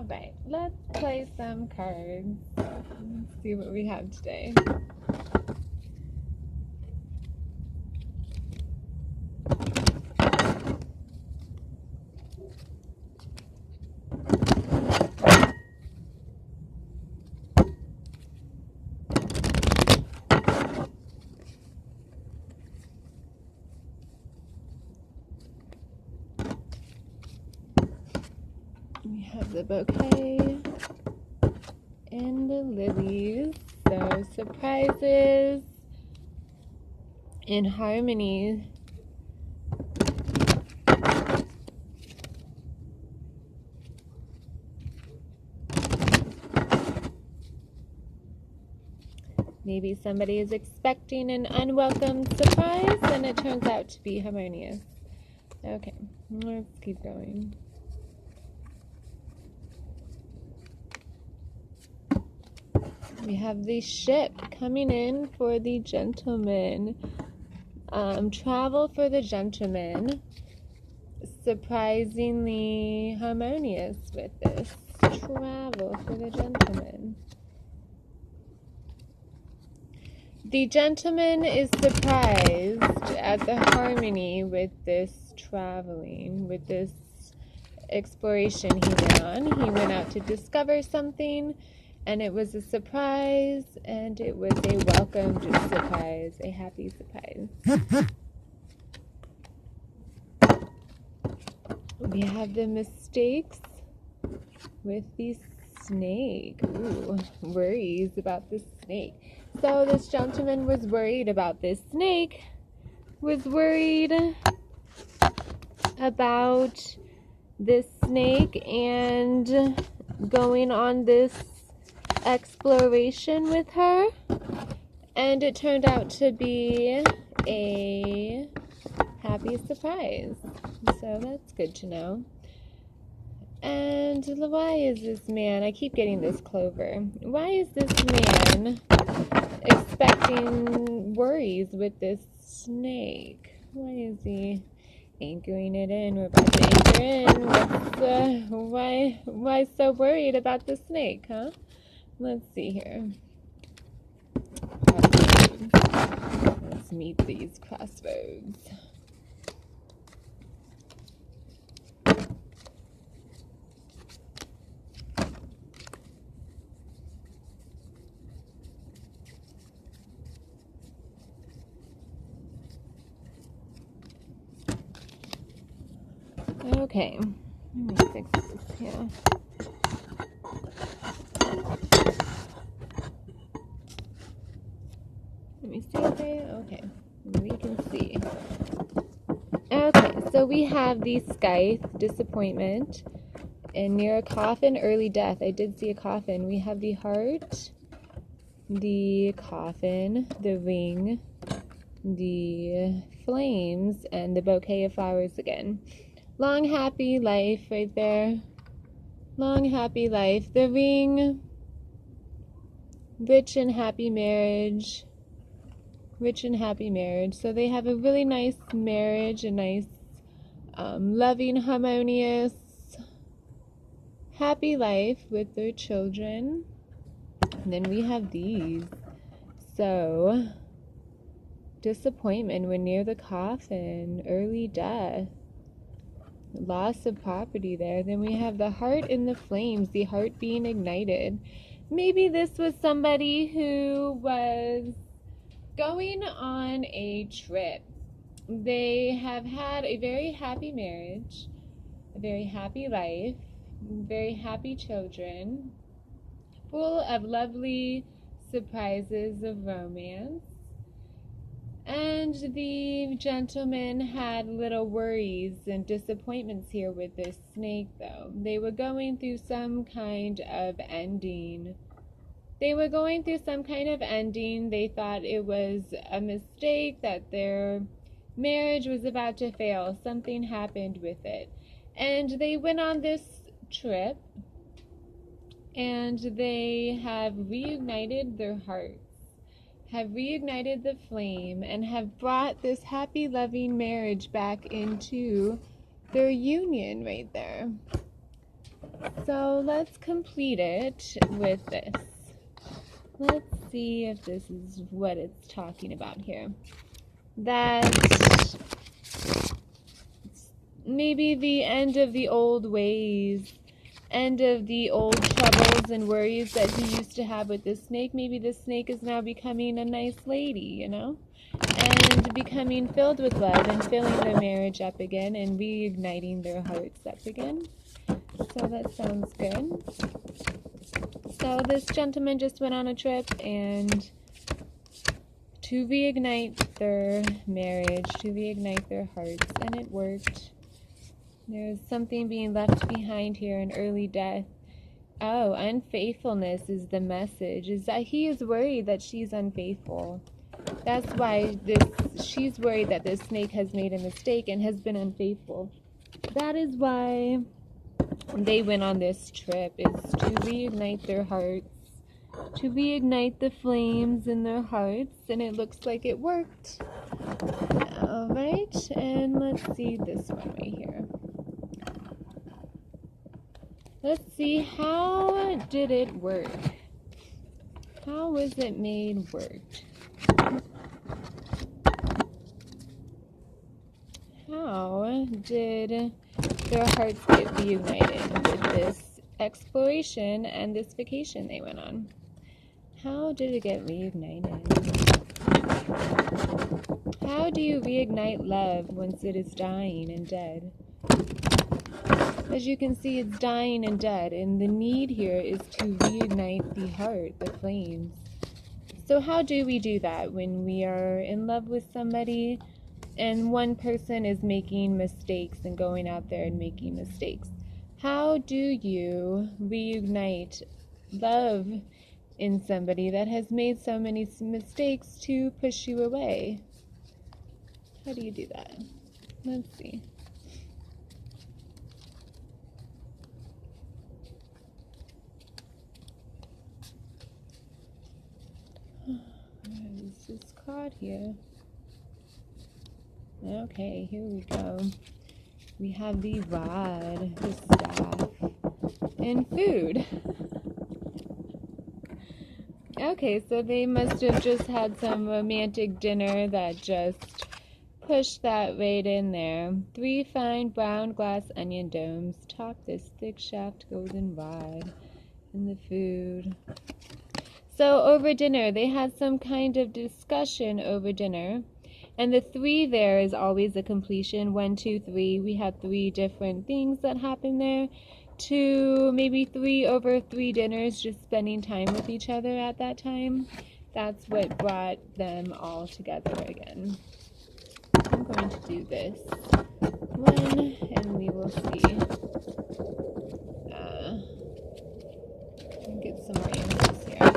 Alright, let's play some cards. Let's see what we have today. We have the bouquet and the lilies. So surprises in harmony. Maybe somebody is expecting an unwelcome surprise and it turns out to be harmonious. Okay, let's keep going. We have the ship coming in for the gentleman. Travel for the gentleman. Surprisingly harmonious with this. Travel for the gentleman. The gentleman is surprised at the harmony with this traveling, with this exploration he went on. He went out to discover something, and it was a surprise, and it was a welcomed surprise, a happy surprise. We have the mistakes with the snake. Ooh, worries about the snake. So this gentleman was worried about this snake, was worried about this snake and going on this exploration with her, and it turned out to be a happy surprise. So that's good to know. And why is this man, I keep getting this clover, why is this man expecting worries with this snake? Why is he anchoring it in? We're about to anchor in. Why so worried about the snake, huh? Let's see here. Crossroads. Let's meet these crossroads. Okay, let me fix this here. Let me see if okay, we can see. Okay, so we have the scythe, disappointment, and near a coffin, early death. I did see a coffin. We have the heart, the coffin, the ring, the flames, and the bouquet of flowers again. Long, happy life right there. Long, happy life. The ring. Rich and happy marriage. Rich and happy marriage. So they have a really nice marriage, a nice, loving, harmonious, happy life with their children. And then we have these. So, disappointment when near the coffin. Early death. Loss of property there. Then we have the heart in the flames, the heart being ignited. Maybe this was somebody who was going on a trip. They have had a very happy marriage, a very happy life, very happy children, full of lovely surprises of romance. And the gentleman had little worries and disappointments here with this snake, though. They were going through some kind of ending. They thought it was a mistake, that their marriage was about to fail. Something happened with it. And they went on this trip, and they have reunited their hearts, have reignited the flame, and have brought this happy, loving marriage back into their union right there. So let's complete it with this. Let's see if this is what it's talking about here. That maybe the end of the old ways, end of the old troubles and worries that he used to have with this snake. Maybe this snake is now becoming a nice lady, you know, and becoming filled with love and filling their marriage up again and reigniting their hearts up again. So that sounds good. So this gentleman just went on a trip and to reignite their marriage, to reignite their hearts, and it worked. There's something being left behind here, an early death. Oh, unfaithfulness is the message, is that he is worried that she's unfaithful. That's why she's worried that this snake has made a mistake and has been unfaithful. That is why they went on this trip, is to reignite their hearts, to reignite the flames in their hearts, and it looks like it worked. Alright, and let's see this one right here. Let's see, how did it work? How was it made work? How did their hearts get reunited with this exploration and this vacation they went on? How did it get reignited? How do you reignite love once it is dying and dead? As you can see, it's dying and dead, and the need here is to reignite the heart, the flames. So how do we do that when we are in love with somebody and one person is making mistakes and going out there and making mistakes? How do you reignite love in somebody that has made so many mistakes to push you away? How do you do that? Let's see. What is this card here? Okay, here we go. We have the rod, the staff, and food. Okay, so they must have just had some romantic dinner that just pushed that right in there. 3 fine brown glass onion domes top this thick shaft golden rod, and the food. So over dinner, they had some kind of discussion over dinner. And the 3 there is always a completion. 1, 2, 3. We had 3 different things that happened there. 2, maybe 3 over 3 dinners, just spending time with each other at that time. That's what brought them all together again. I'm going to do this one, and we will see. Get some more answers here.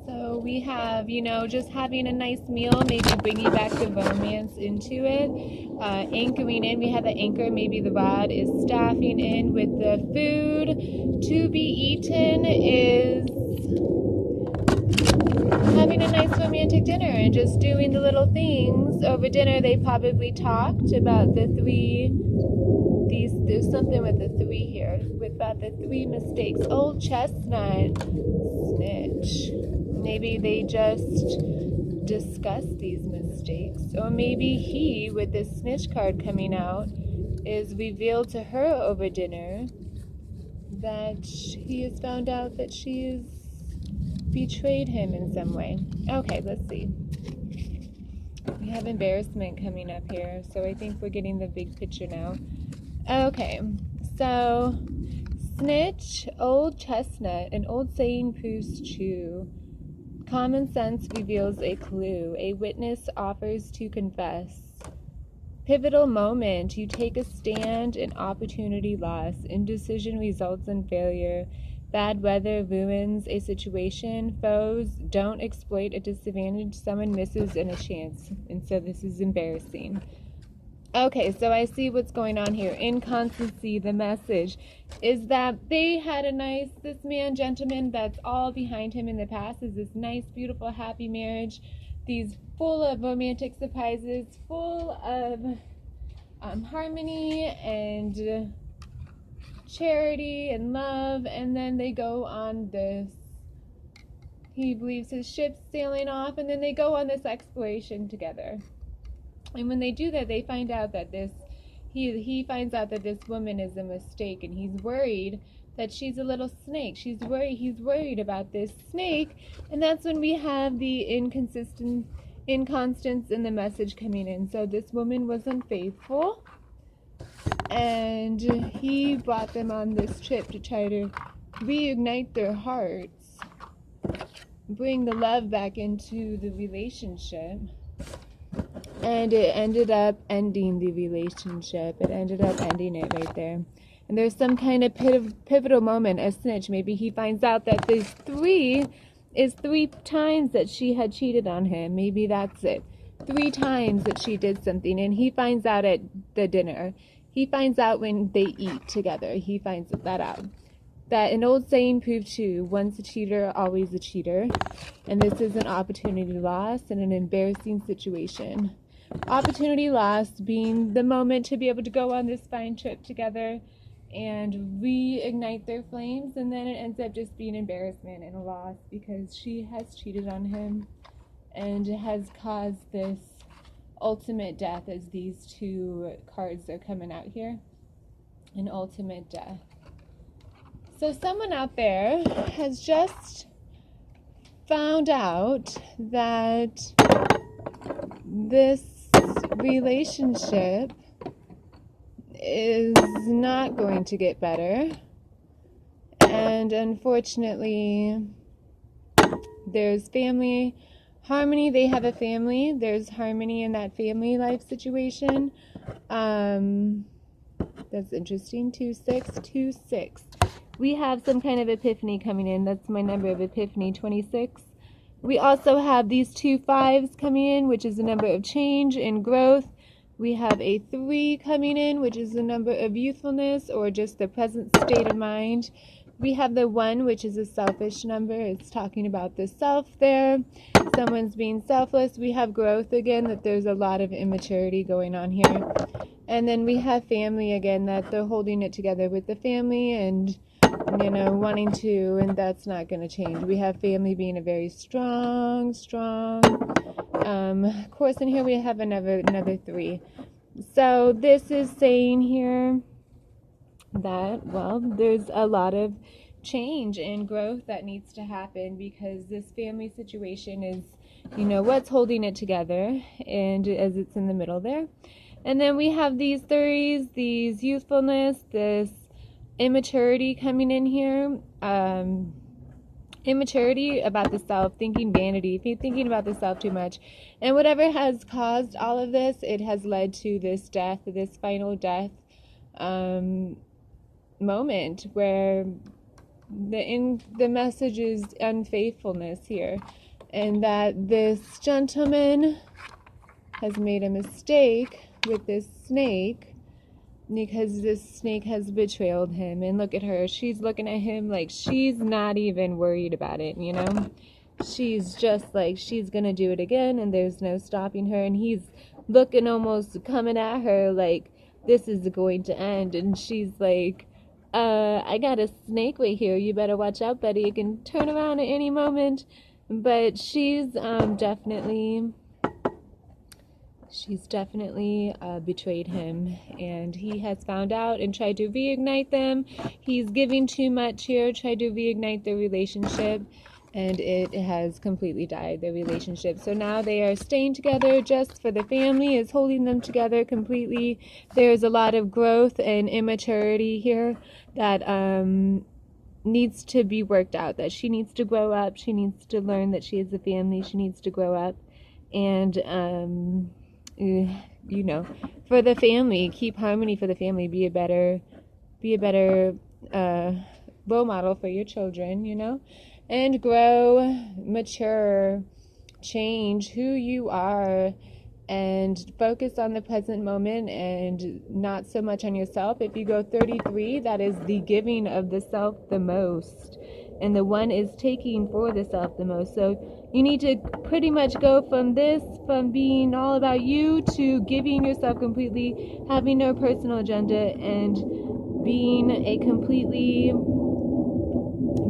So we have, you know, just having a nice meal, maybe bringing back the romance into it, anchoring in. We have the anchor, maybe the rod is staffing in with the food. To be eaten is having a nice romantic dinner and just doing the little things. Over dinner, they probably talked about the 3, there's something with the 3 here, about the 3 mistakes. Old chestnut, snitch. Maybe they just discussed these mistakes. Or maybe he, with this snitch card coming out, is revealed to her over dinner that he has found out that she has betrayed him in some way. Okay, let's see. We have embarrassment coming up here, so I think we're getting the big picture now. Okay, so snitch, old chestnut, an old saying proves true. Common sense reveals a clue. A witness offers to confess. Pivotal moment. You take a stand, an opportunity lost. Indecision results in failure. Bad weather ruins a situation. Foes don't exploit a disadvantage. Someone misses in a chance. And so this is embarrassing. Okay, so I see what's going on here. Inconstancy, the message is that they had a nice, this man, gentleman, that's all behind him in the past is this nice, beautiful, happy marriage. These full of romantic surprises, full of harmony and charity and love, and then they go on this, he believes his ship's sailing off, and then they go on this exploration together. And when they do that, they find out that he finds out that this woman is a mistake, and he's worried that she's a little snake. He's worried about this snake, and that's when we have the inconstance in the message coming in. So this woman was unfaithful, and he brought them on this trip to try to reignite their hearts, bring the love back into the relationship. And it ended up ending the relationship. It ended up ending it right there. And there's some kind of pivotal moment, a snitch. Maybe he finds out that this 3 is 3 times that she had cheated on him. Maybe that's it. 3 times that she did something. And he finds out at the dinner. He finds out when they eat together. He finds that out. That an old saying proved true: once a cheater, always a cheater. And this is an opportunity lost and an embarrassing situation. Opportunity lost being the moment to be able to go on this fine trip together and reignite their flames, and then it ends up just being embarrassment and a loss because she has cheated on him and has caused this ultimate death, as these 2 cards are coming out here. An ultimate death. So someone out there has just found out that this relationship is not going to get better, and unfortunately there's family harmony. They have a family. There's harmony in that family life situation. That's interesting. 2626. We have some kind of epiphany coming in. That's my number of epiphany, 26. We also have these 2 5s coming in, which is the number of change and growth. We have a 3 coming in, which is the number of youthfulness or just the present state of mind. We have the 1, which is a selfish number. It's talking about the self there. Someone's being selfless. We have growth again, that there's a lot of immaturity going on here. And then we have family again, that they're holding it together with the family and, wanting to, and that's not going to change. We have family being a very strong course, in here we have another 3. So this is saying here that, well, there's a lot of change and growth that needs to happen, because this family situation is, what's holding it together, and as it's in the middle there. And then we have these 3s, these youthfulness, this immaturity coming in here. Immaturity about the self, thinking vanity, thinking about the self too much. And whatever has caused all of this, it has led to this death, this final death moment, where the message is unfaithfulness here. And that this gentleman has made a mistake with this snake, because this snake has betrayed him. And look at her. She's looking at him like she's not even worried about it, She's just like, she's going to do it again, and there's no stopping her. And he's looking, almost coming at her like this is going to end. And she's like, I got a snake right here. You better watch out, buddy. It can turn around at any moment. But she's definitely betrayed him, and he has found out and tried to reignite them. He's giving too much here, tried to reignite their relationship, and it has completely died, their relationship. So now they are staying together just for the family, is holding them together completely. There's a lot of growth and immaturity here that needs to be worked out, that she needs to grow up. She needs to learn that she is a family. She needs to grow up, and for the family, keep harmony for the family, be a better role model for your children, and grow, mature, change who you are, and focus on the present moment and not so much on yourself. If you go 33, that is the giving of the self the most, and the 1 is taking for the self the most. So you need to pretty much go from being all about you to giving yourself completely, having no personal agenda, and being a completely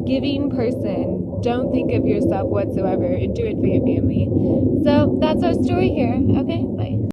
giving person. Don't think of yourself whatsoever and do it for your family. So that's our story here. Okay, bye.